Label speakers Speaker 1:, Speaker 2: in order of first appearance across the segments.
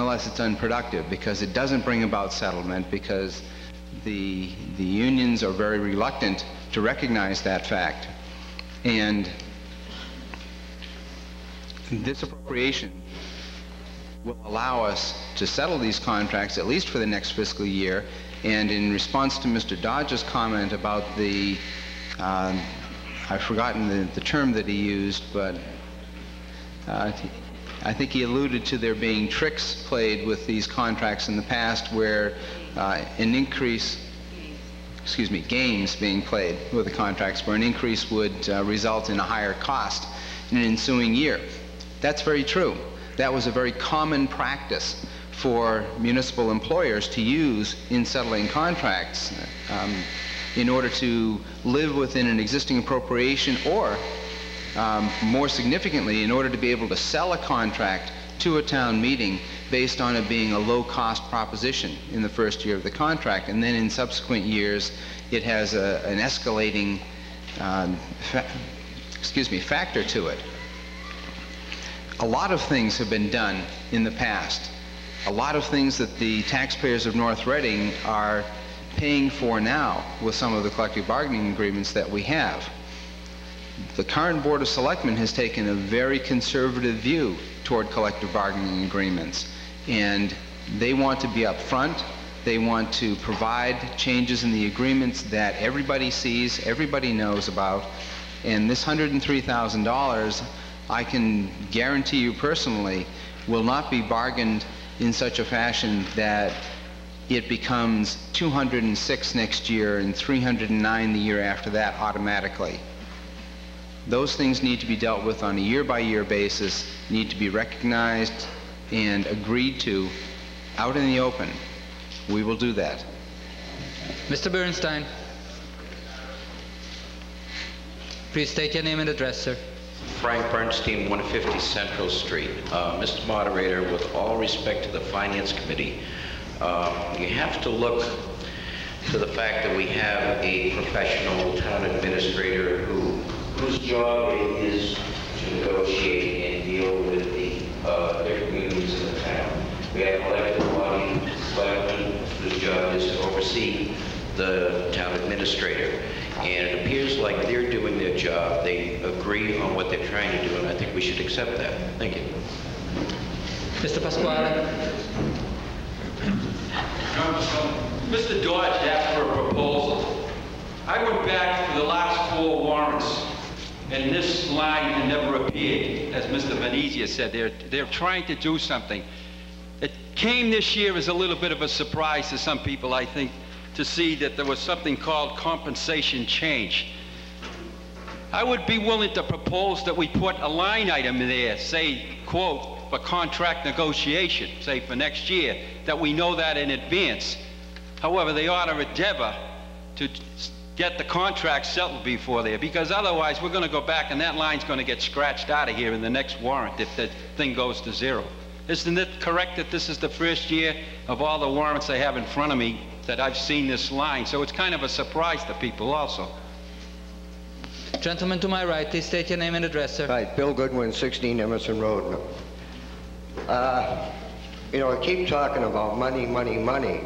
Speaker 1: nonetheless it's unproductive because it doesn't bring about settlement, because the unions are very reluctant to recognize that fact. And this appropriation will allow us to settle these contracts at least for the next fiscal year. And in response to Mr. Dodge's comment about the, I've forgotten the term that he used, but I think he alluded to there being tricks played with these contracts in the past where games being played with the contracts where an increase would result in a higher cost in an ensuing year. That's very true. That was a very common practice for municipal employers to use in settling contracts in order to live within an existing appropriation, or more significantly, in order to be able to sell a contract to a town meeting based on it being a low-cost proposition in the first year of the contract, and then in subsequent years it has an escalating factor to it. A lot of things have been done in the past. A lot of things that the taxpayers of North Reading are paying for now with some of the collective bargaining agreements that we have. The current Board of Selectmen has taken a very conservative view toward collective bargaining agreements, and they want to be up front. They want to provide changes in the agreements that everybody sees, everybody knows about, and this $103,000, I can guarantee you personally, will not be bargained in such a fashion that it becomes 206 next year and 309 the year after that automatically. Those things need to be dealt with on a year-by-year basis, need to be recognized and agreed to out in the open. We will do that.
Speaker 2: Mr. Bernstein, please state your name and address, sir.
Speaker 3: Frank Bernstein, 150 Central Street. Mr. Moderator, with all respect to the Finance Committee, you have to look to the fact that we have a professional town administrator whose job it is to negotiate and deal with the different unions in the town. We have an elected body, selectmen, whose job is to oversee the town administrator. And it appears like they're doing their job. They agree on what they're trying to do, and I think we should accept that. Thank you.
Speaker 2: Mr. Pasquale.
Speaker 4: Mr. Dodge asked for a proposal. I went back to the last 4 warrants, and this line had never appeared. As Mr. Venezia said, they're trying to do something. It came this year as a little bit of a surprise to some people, I think, to see that there was something called compensation change. I would be willing to propose that we put a line item in there, say, quote, for contract negotiation, say for next year, that we know that in advance. However, they ought to endeavor to get the contract settled before there, because otherwise we're going to go back and that line's going to get scratched out of here in the next warrant if the thing goes to 0. Isn't it correct that this is the first year of all the warrants I have in front of me that I've seen this line? So it's kind of a surprise to people also.
Speaker 2: Gentleman to my right, please state your name and address, sir.
Speaker 5: Right, Bill Goodwin, 16 Emerson Road. You know, I keep talking about money, money, money.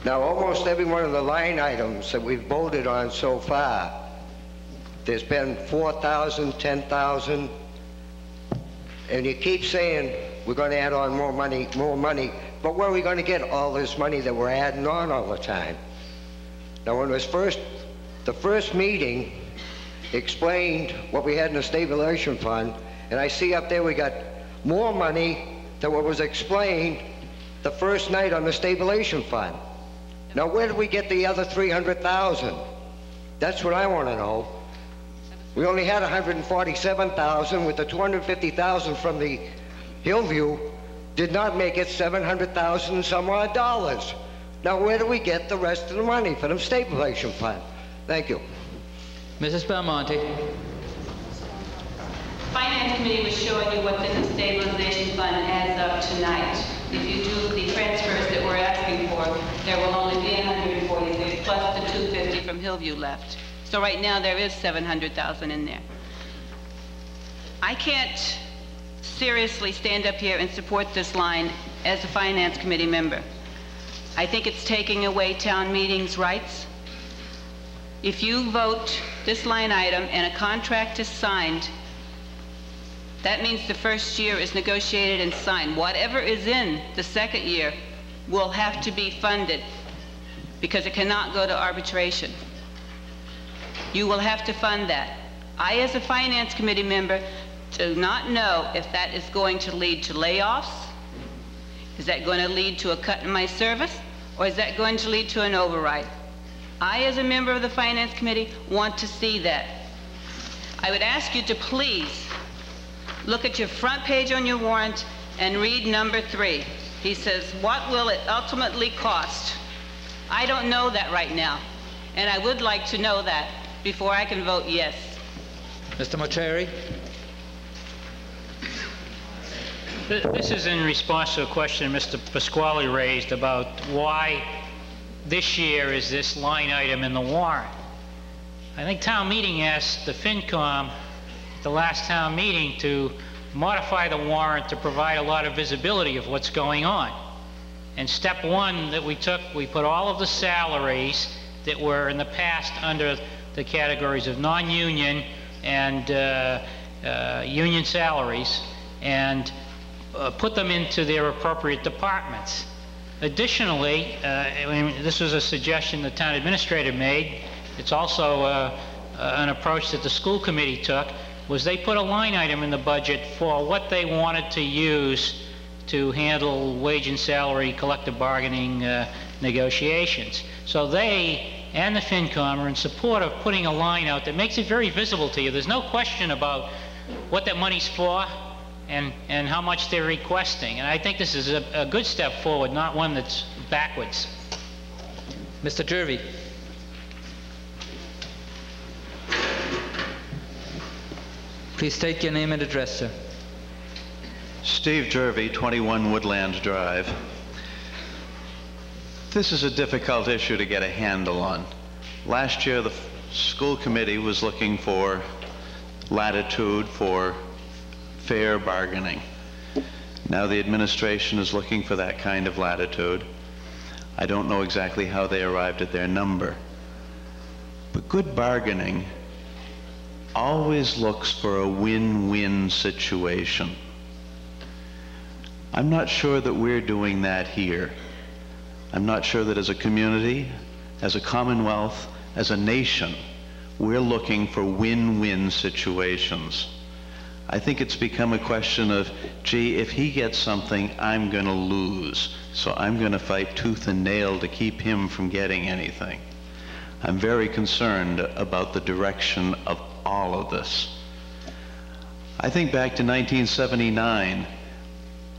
Speaker 5: Now, almost every one of the line items that we've voted on so far, there's been 4,000, 10,000, and you keep saying we're going to add on more money, but where are we going to get all this money that we're adding on all the time? Now, when it was the first meeting explained what we had in the stabilization fund, and I see up there we got more money than what was explained the first night on the stabilization fund. Now, where did we get the other 300,000? That's what I want to know. We only had 147,000 with the 250,000 from the Hillview did not make it 700,000 and some odd dollars. Now, where do we get the rest of the money for the stabilization fund? Thank you.
Speaker 2: Mrs. Belmonte.
Speaker 6: Finance Committee was showing you what's in the stabilization fund as of tonight. If you do the transfers that we're asking for, there will only be 146 plus the 250 from Hillview left. So right now there is 700,000 in there. I can't seriously stand up here and support this line as a Finance Committee member. I think it's taking away town meetings' rights. If you vote this line item and a contract is signed, that means the first year is negotiated and signed. Whatever is in the second year will have to be funded because it cannot go to arbitration. You will have to fund that. I, as a Finance Committee member, do not know if that is going to lead to layoffs, is that going to lead to a cut in my service, or is that going to lead to an override? I, as a member of the Finance Committee, want to see that. I would ask you to please look at your front page on your warrant and read number 3. He says, what will it ultimately cost? I don't know that right now, and I would like to know that before I can vote yes.
Speaker 2: Mr. Mocheri?
Speaker 7: This is in response to a question Mr. Pasquale raised about why this year is this line item in the warrant. I think town meeting asked the FinCom at the last town meeting to modify the warrant to provide a lot of visibility of what's going on. And step one that we took, we put all of the salaries that were in the past under the categories of non-union and union salaries, and put them into their appropriate departments. Additionally, this was a suggestion the town administrator made. It's also an approach that the school committee took, was they put a line item in the budget for what they wanted to use to handle wage and salary collective bargaining negotiations. So they and the FinCom are in support of putting a line out that makes it very visible to you. There's no question about what that money's for and how much they're requesting. And I think this is a good step forward, not one that's backwards.
Speaker 2: Mr. Jervie? Please state your name and address, sir.
Speaker 8: Steve Jervie, 21 Woodland Drive. This is a difficult issue to get a handle on. Last year, the school committee was looking for latitude for fair bargaining. Now the administration is looking for that kind of latitude. I don't know exactly how they arrived at their number. But good bargaining always looks for a win-win situation. I'm not sure that we're doing that here. I'm not sure that as a community, as a commonwealth, as a nation, we're looking for win-win situations. I think it's become a question of, gee, if he gets something, I'm going to lose. So I'm going to fight tooth and nail to keep him from getting anything. I'm very concerned about the direction of all of this. I think back to 1979.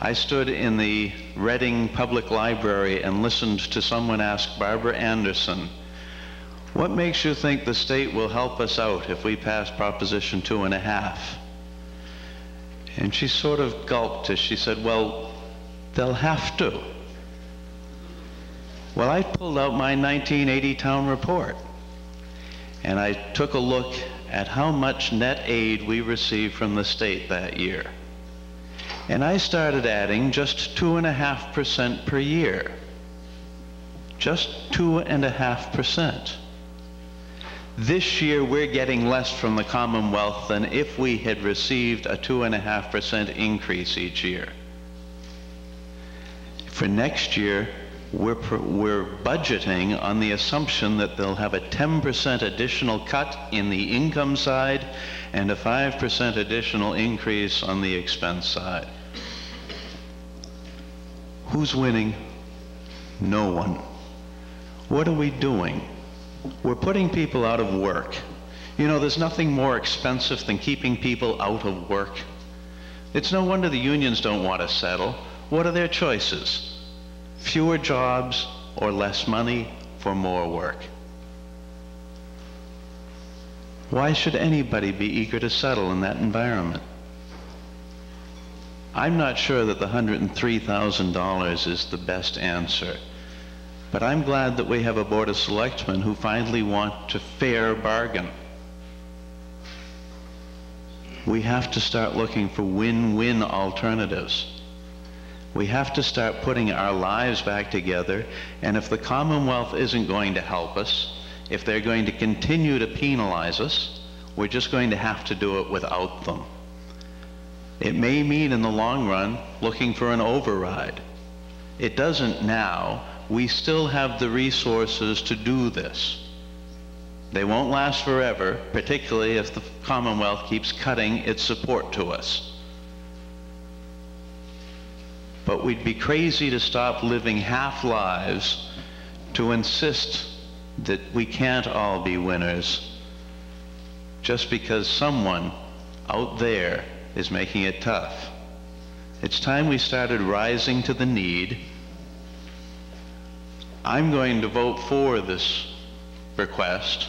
Speaker 8: I stood in the Reading Public Library and listened to someone ask Barbara Anderson, what makes you think the state will help us out if we pass Proposition 2.5? And she sort of gulped as she said, well, they'll have to. Well, I pulled out my 1980 town report, and I took a look at how much net aid we received from the state that year. And I started adding just 2.5% per year. Just 2.5%. This year we're getting less from the Commonwealth than if we had received a 2.5% increase each year. For next year, we're budgeting on the assumption that they'll have a 10% additional cut in the income side and a 5% additional increase on the expense side. Who's winning? No one. What are we doing? We're putting people out of work. You know, there's nothing more expensive than keeping people out of work. It's no wonder the unions don't want to settle. What are their choices? Fewer jobs or less money for more work. Why should anybody be eager to settle in that environment? I'm not sure that the $103,000 is the best answer, but I'm glad that we have a Board of Selectmen who finally want to fair bargain. We have to start looking for win-win alternatives. We have to start putting our lives back together, and if the Commonwealth isn't going to help us, if they're going to continue to penalize us, we're just going to have to do it without them. It may mean in the long run looking for an override. It doesn't now. We still have the resources to do this. They won't last forever, particularly if the Commonwealth keeps cutting its support to us. But we'd be crazy to stop living half-lives to insist that we can't all be winners just because someone out there is making it tough. It's time we started rising to the need. I'm going to vote for this request,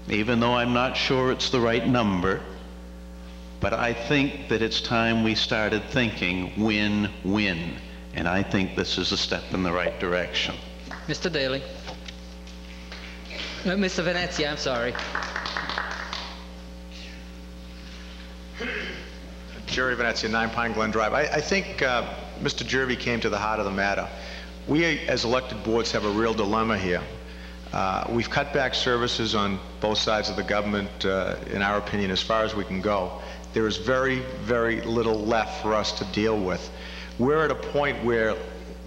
Speaker 8: even though I'm not sure it's the right number. But I think that it's time we started thinking win-win, and I think this is a step in the right direction.
Speaker 2: Mr. Daly. Mr. Venezia, I'm sorry.
Speaker 9: Jerry Venezia, 9 Pine Glen Drive. I think Mr. Jervy came to the heart of the matter. We, as elected boards, have a real dilemma here. We've cut back services on both sides of the government, in our opinion, as far as we can go. There is very, very little left for us to deal with. We're at a point where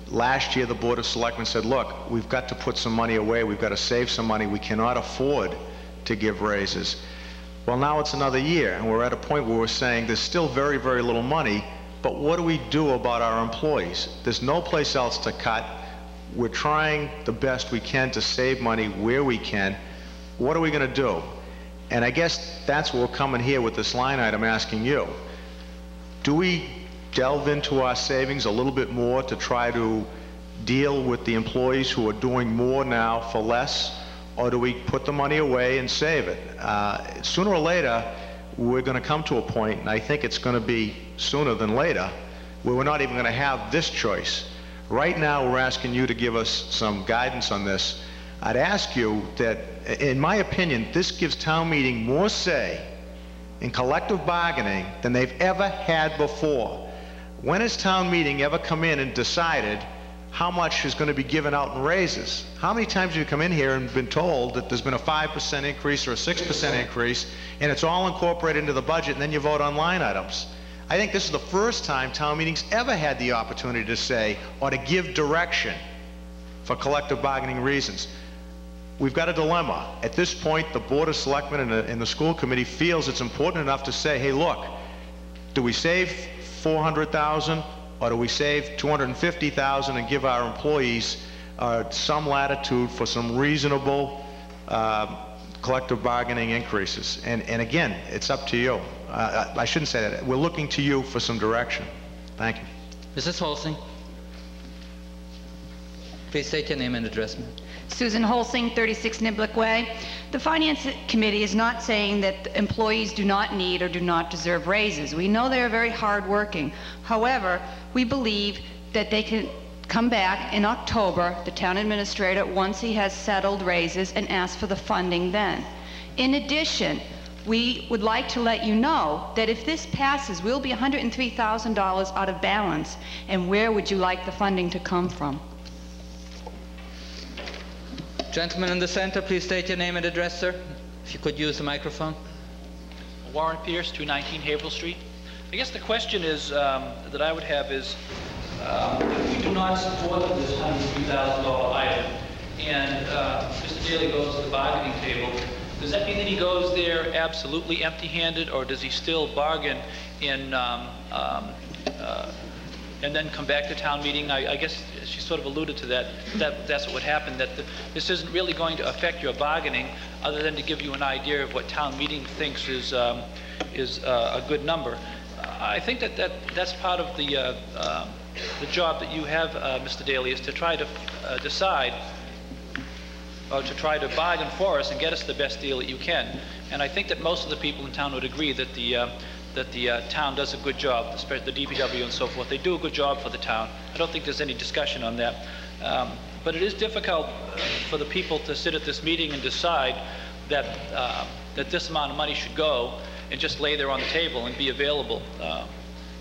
Speaker 9: last year the Board of Selectmen said, look, we've got to put some money away, we've got to save some money, we cannot afford to give raises. Well, now it's another year, and we're at a point where we're saying there's still very, very little money, but what do we do about our employees? There's no place else to cut. We're trying the best we can to save money where we can. What are we going to do? And I guess that's what we're coming here with this line item asking you. Do we delve into our savings a little bit more to try to deal with the employees who are doing more now for less, or do we put the money away and save it? Sooner or later, we're going to come to a point, and I think it's going to be sooner than later, where we're not even going to have this choice. Right now, we're asking you to give us some guidance on this. I'd ask you that, in my opinion, this gives town meeting more say in collective bargaining than they've ever had before. When has town meeting ever come in and decided how much is going to be given out in raises? How many times have you come in here and been told that there's been a 5% increase or a 6% increase, and it's all incorporated into the budget, and then you vote on line items? I think this is the first time town meetings ever had the opportunity to say, or to give direction for collective bargaining reasons. We've got a dilemma. At this point, the Board of Selectmen and the school committee feels it's important enough to say, hey, look, do we save $400,000 or do we save $250,000 and give our employees some latitude for some reasonable collective bargaining increases? And again, it's up to you. I shouldn't say that. We're looking to you for some direction. Thank you.
Speaker 2: Mrs. Holsing. Please state your name and address, ma'am.
Speaker 10: Susan Holsing, 36 Niblick Way. The Finance Committee is not saying that employees do not need or do not deserve raises. We know they are very hardworking. However, we believe that they can come back in October, the town administrator, once he has settled raises, and ask for the funding then. In addition, we would like to let you know that if this passes, we'll be $103,000 out of balance. And where would you like the funding to come from?
Speaker 2: Gentleman in the center, please state your name and address, sir. If you could use the microphone.
Speaker 11: Warren Pierce, 219 Haverhill Street. I guess the question is that I would have is, if we do not support this $103,000 item, and Mr. Daly goes to the bargaining table, does that mean that he goes there absolutely empty-handed, or does he still bargain in and then come back to town meeting? I guess she sort of alluded to that's what would happen, that this isn't really going to affect your bargaining other than to give you an idea of what town meeting thinks is a good number. I think that's part of the job that you have, Mr. Daly, is to try to decide, or to try to bargain for us and get us the best deal that you can. And I think that most of the people in town would agree that the town does a good job, especially the DPW and so forth. They do a good job for the town. I don't think there's any discussion on that. But it is difficult for the people to sit at this meeting and decide that this amount of money should go, and just lay there on the table and be available.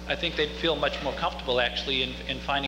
Speaker 11: I think they'd feel much more comfortable actually in finding